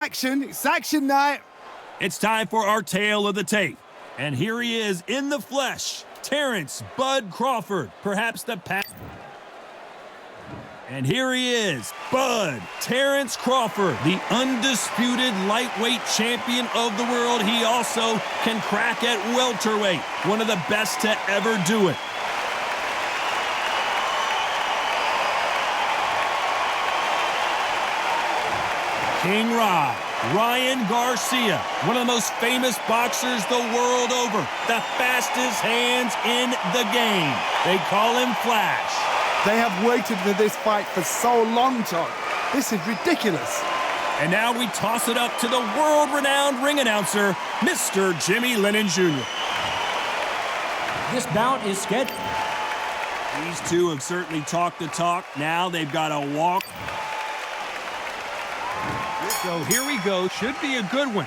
It's action night. It's time for our tale of the tape. And here he is in the flesh, Terence "Bud" Crawford, perhaps the past. And here he is, Bud Terence Crawford, the undisputed lightweight champion of the world. He also can crack at welterweight, one of the best to ever do it. King Ryan Garcia, one of the most famous boxers the world over, the fastest hands in the game. They call him Flash. They have waited for this fight for so long, Tom. This is ridiculous. And now we toss it up to the world-renowned ring announcer, Mr. Jimmy Lennon Jr. This bout is scheduled. These two have certainly talked the talk. Now they've got to walk. So here we go. Should be a good one.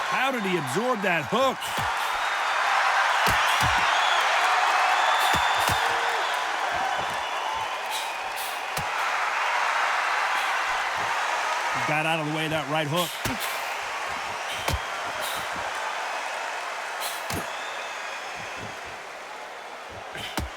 How did he absorb that hook? He got out of the way of that right hook.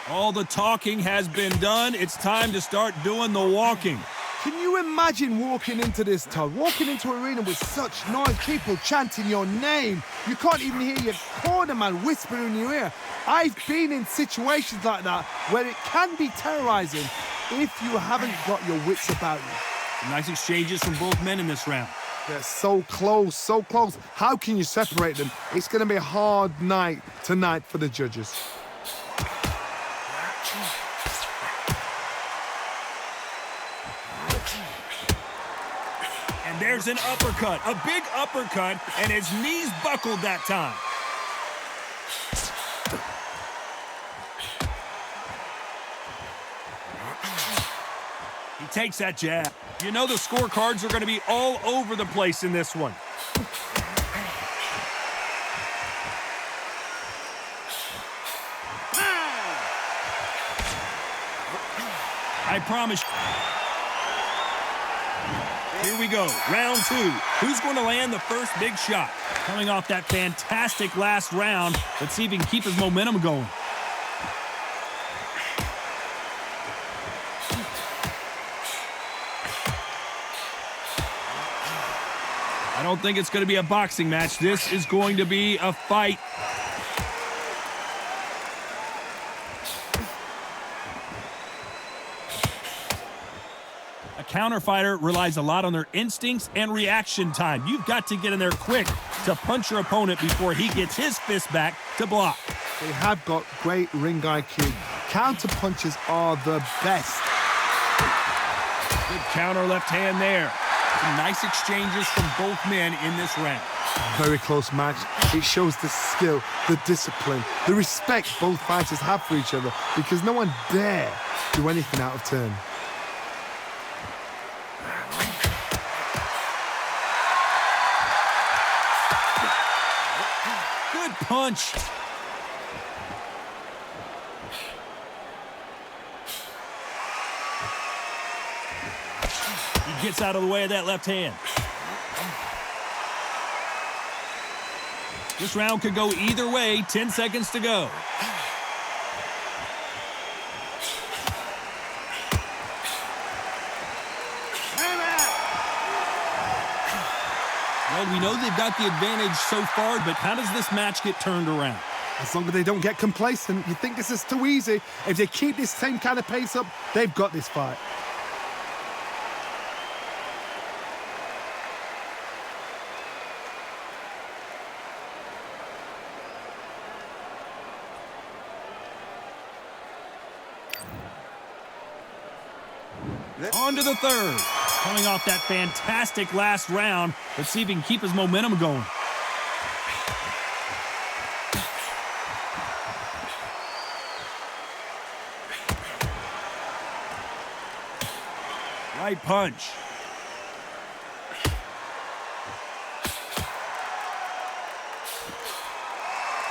All the talking has been done. It's time to start doing the walking. Can you imagine walking into this, Todd? Walking into an arena with such noise, people chanting your name. You can't even hear your corner man whispering in your ear. I've been in situations like that where it can be terrorizing if you haven't got your wits about you. Some nice exchanges from both men in this round. They're so close, so close. How can you separate them? It's going to be a hard night tonight for the judges. And there's an uppercut, a big uppercut, and his knees buckled that time. He takes that jab. You know the scorecards are going to be all over the place in this one. I promise. Here we go, round two. Who's going to land the first big shot? Coming off that fantastic last round, let's see if he can keep his momentum going. I don't think it's going to be a boxing match. This is going to be a fight. A counter fighter relies a lot on their instincts and reaction time. You've got to get in there quick to punch your opponent before he gets his fist back to block. They have got great ring IQ. Counter punches are the best. Good counter left hand there. Some nice exchanges from both men in this round. Very close match. It shows the skill, the discipline, the respect both fighters have for each other because no one dare do anything out of turn. Good punch. He gets out of the way of that left hand. This round could go either way. 10 seconds to go. Well, we know they've got the advantage so far, but how does this match get turned around? As long as they don't get complacent, you think this is too easy. If they keep this same kind of pace up, they've got this fight. On to the third. Coming off that fantastic last round, let's see if he can keep his momentum going. Right punch.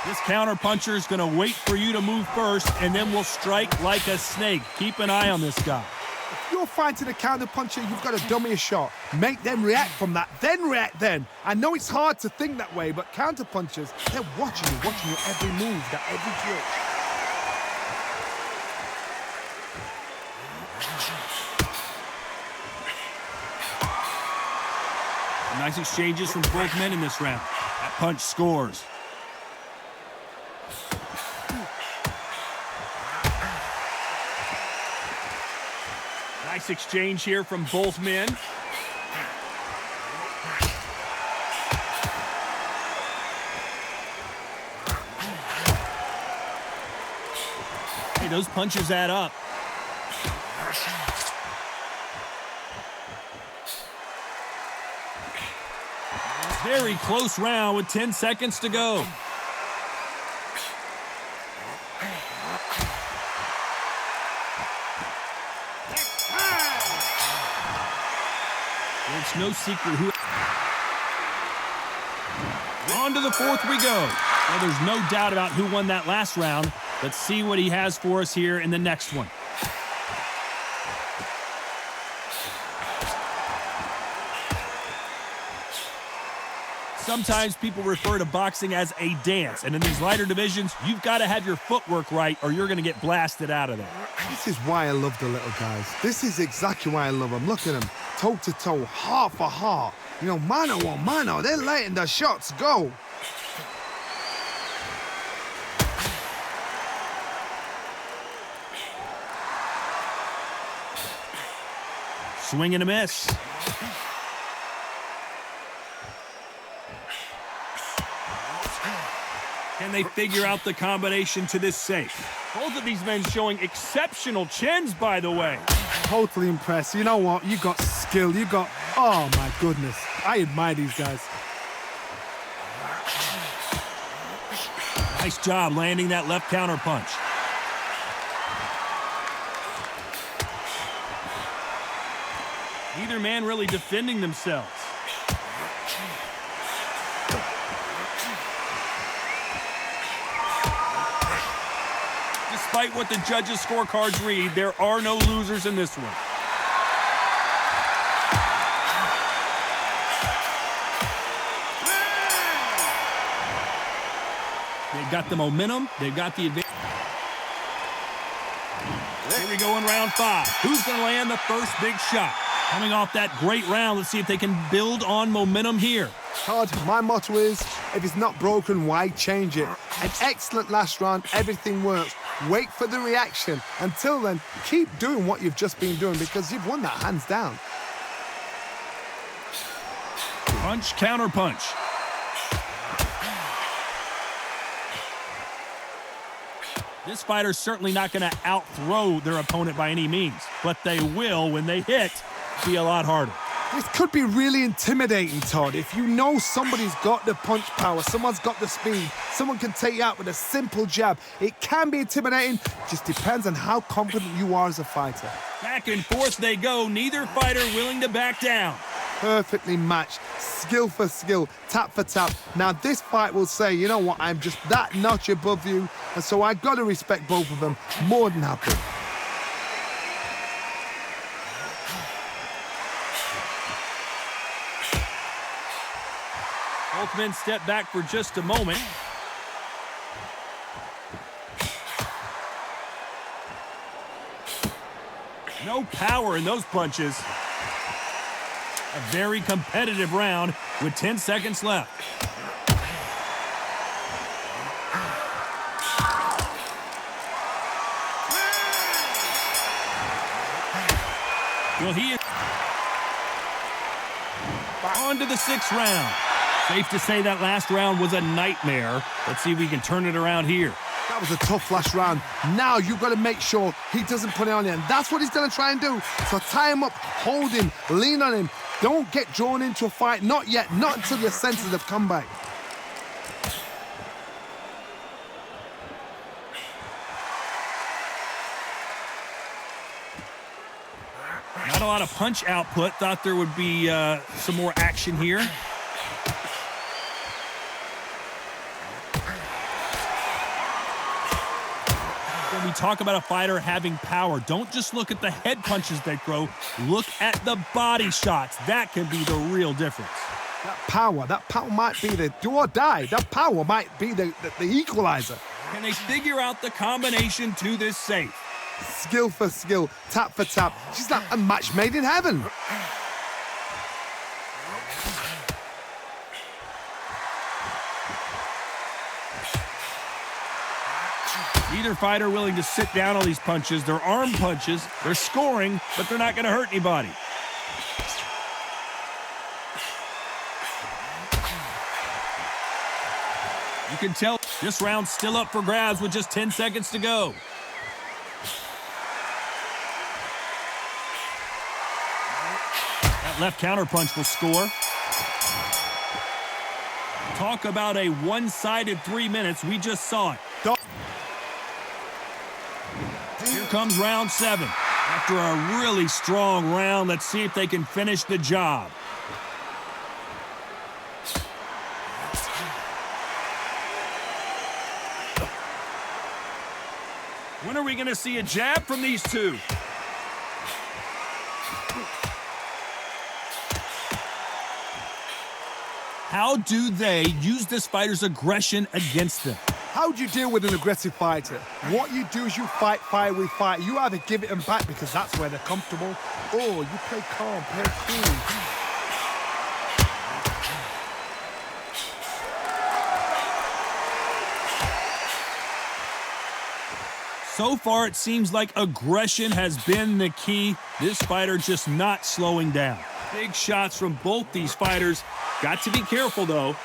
This counterpuncher is going to wait for you to move first, and then will strike like a snake. Keep an eye on this guy. If you're fighting a counterpuncher, you've got to dummy a shot. Make them react from that, then react then. I know it's hard to think that way, but counterpunchers, they're watching you every move, that every drill. Nice exchanges from both men in this round. That punch scores. Nice exchange here from both men. Hey, those punches add up. Very close round with 10 seconds to go. It's no secret who... On to the fourth we go. Well, there's no doubt about who won that last round. Let's see what he has for us here in the next one. Sometimes people refer to boxing as a dance, and in these lighter divisions, you've got to have your footwork right or you're going to get blasted out of there. This is why I love the little guys. This is exactly why I love them. Look at them, toe to toe, heart for heart. You know, mano a mano, they're letting the shots go. Swing and a miss. Can they figure out the combination to this safe? Both of these men showing exceptional chins, by the way. Totally impressed. You know what? You got skill. You got... Oh, my goodness. I admire these guys. Nice job landing that left counter punch. Neither man really defending themselves. Despite what the judges' scorecards read, there are no losers in this one. They've got the momentum. They've got the advantage. Here we go in round 5. Who's going to land the first big shot? Coming off that great round, let's see if they can build on momentum here. Todd, my motto is, if it's not broken, why change it? An excellent last round, everything works. Wait for the reaction. Until then, keep doing what you've just been doing because you've won that hands down. Punch, counter punch. This fighter's certainly not going to out-throw their opponent by any means, but they will, when they hit, be a lot harder. This could be really intimidating, Todd. If you know somebody's got the punch power, someone's got the speed, someone can take you out with a simple jab, it can be intimidating. Just depends on how confident you are as a fighter. Back and forth they go, neither fighter willing to back down. Perfectly matched, skill for skill, tap for tap. Now this fight will say, you know what, I'm just that notch above you, and so I got to respect both of them. More than happy. Both men step back for just a moment. No power in those punches. A very competitive round with 10 seconds left. Well, he is on to the 6th round. Safe to say that last round was a nightmare. Let's see if we can turn it around here. That was a tough last round. Now you've got to make sure he doesn't put it on you, and that's what he's going to try and do. So tie him up, hold him, lean on him. Don't get drawn into a fight. Not yet. Not until your senses have come back. Not a lot of punch output. Thought there would be some more action here. talk about a fighter having power, don't just look at the head punches they throw. Look at the body shots. That can be the real difference. That power might be the do or die. That power might be the equalizer. Can they figure out the combination to this safe? Skill for skill, tap for tap. She's like a match made in heaven. Either fighter willing to sit down on these punches. They're arm punches. They're scoring, but they're not going to hurt anybody. You can tell this round's still up for grabs with just 10 seconds to go. That left counter punch will score. Talk about a one-sided 3 minutes. We just saw it. Here comes round 7. After a really strong round, let's see if they can finish the job. When are we going to see a jab from these two? How do they use this fighter's aggression against them? How do you deal with an aggressive fighter? What you do is you fight fire with fire. You either give it them back because that's where they're comfortable, or you play calm, play cool. So far, it seems like aggression has been the key. This fighter just not slowing down. Big shots from both these fighters. Got to be careful, though.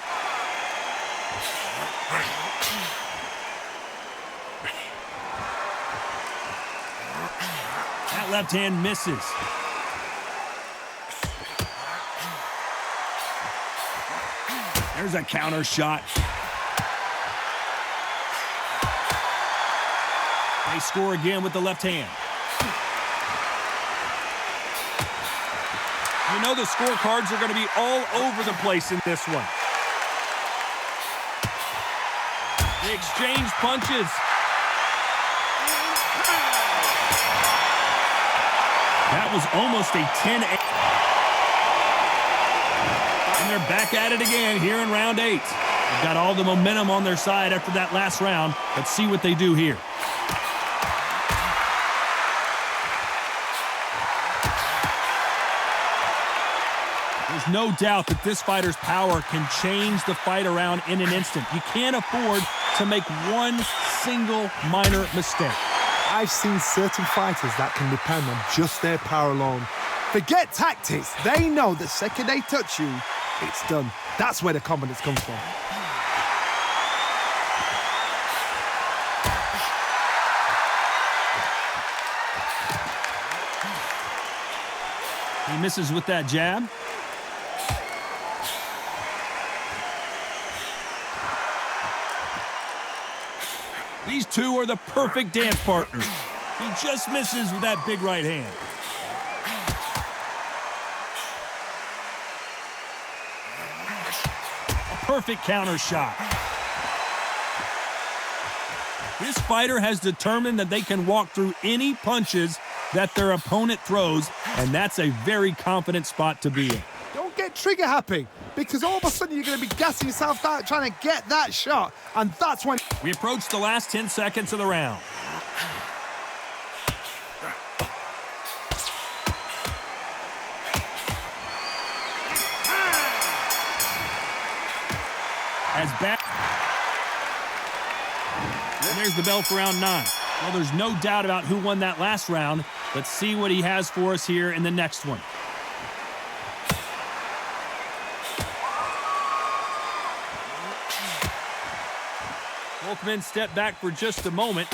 That left hand misses. There's a counter shot. They score again with the left hand. You know the scorecards are going to be all over the place in this one. They exchange punches. That was almost a 10-8. And they're back at it again here in round 8. They've got all the momentum on their side after that last round. Let's see what they do here. There's no doubt that this fighter's power can change the fight around in an instant. You can't afford to make one single minor mistake. I've seen certain fighters that can depend on just their power alone. Forget tactics. They know the second they touch you, it's done. That's where the confidence comes from. He misses with that jab. These two are the perfect dance partners. He just misses with that big right hand. A perfect counter shot. This fighter has determined that they can walk through any punches that their opponent throws, and that's a very confident spot to be in. Don't get trigger happy, because all of a sudden you're going to be gassing yourself out trying to get that shot, and that's when... We approach the last 10 seconds of the round. As back. And there's the bell for round 9. Well, there's no doubt about who won that last round. Let's see what he has for us here in the next one. Both men step back for just a moment.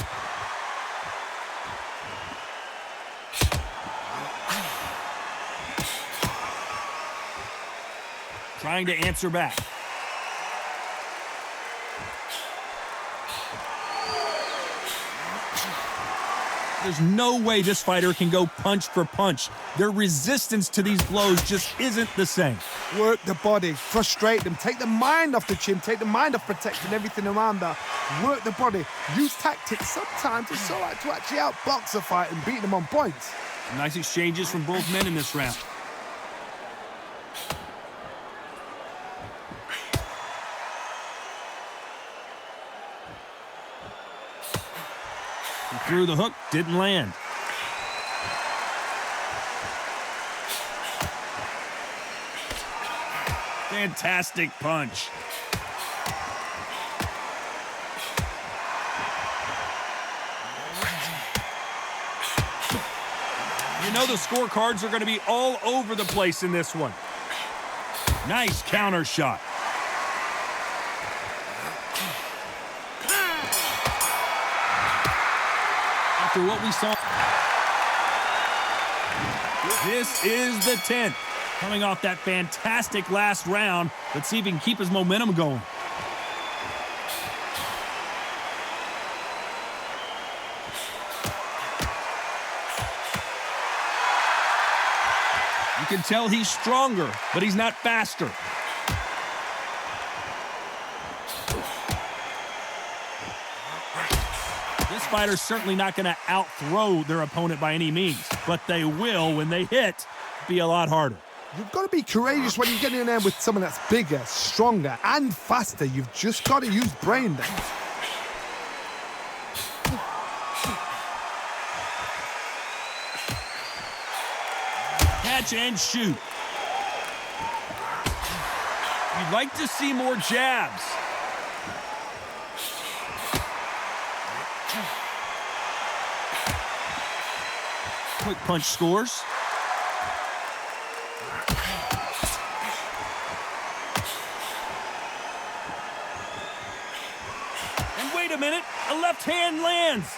Trying to answer back. There's no way this fighter can go punch for punch. Their resistance to these blows just isn't the same. Work the body, frustrate them, take the mind off the chin, take the mind off protecting everything around that. Work the body, use tactics. Sometimes it's all right to actually outbox a fight and beat them on points. Nice exchanges from both men in this round. He threw the hook, didn't land. Fantastic punch. You know the scorecards are going to be all over the place in this one. Nice counter shot. After what we saw, this is the 10th. Coming off that fantastic last round, let's see if he can keep his momentum going. You can tell he's stronger, but he's not faster. This fighter's certainly not going to out-throw their opponent by any means, but they will, when they hit, be a lot harder. You've got to be courageous when you get in there with someone that's bigger, stronger, and faster. You've just got to use brain then. Catch and shoot. You'd like to see more jabs. Quick punch scores. And wait a minute, a left hand lands.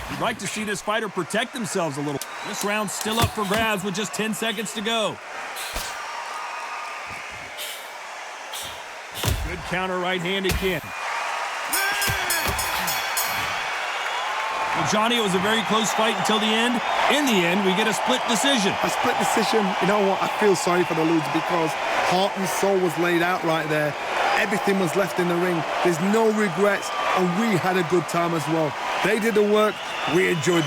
You'd like to see this fighter protect themselves a little. This round's still up for grabs with just 10 seconds to go. Good counter right hand again. Well, Johnny, it was a very close fight until the end. In the end, we get a split decision. A split decision, you know what? I feel sorry for the loser because heart and soul was laid out right there. Everything was left in the ring. There's no regrets, and we had a good time as well. They did the work. We enjoyed the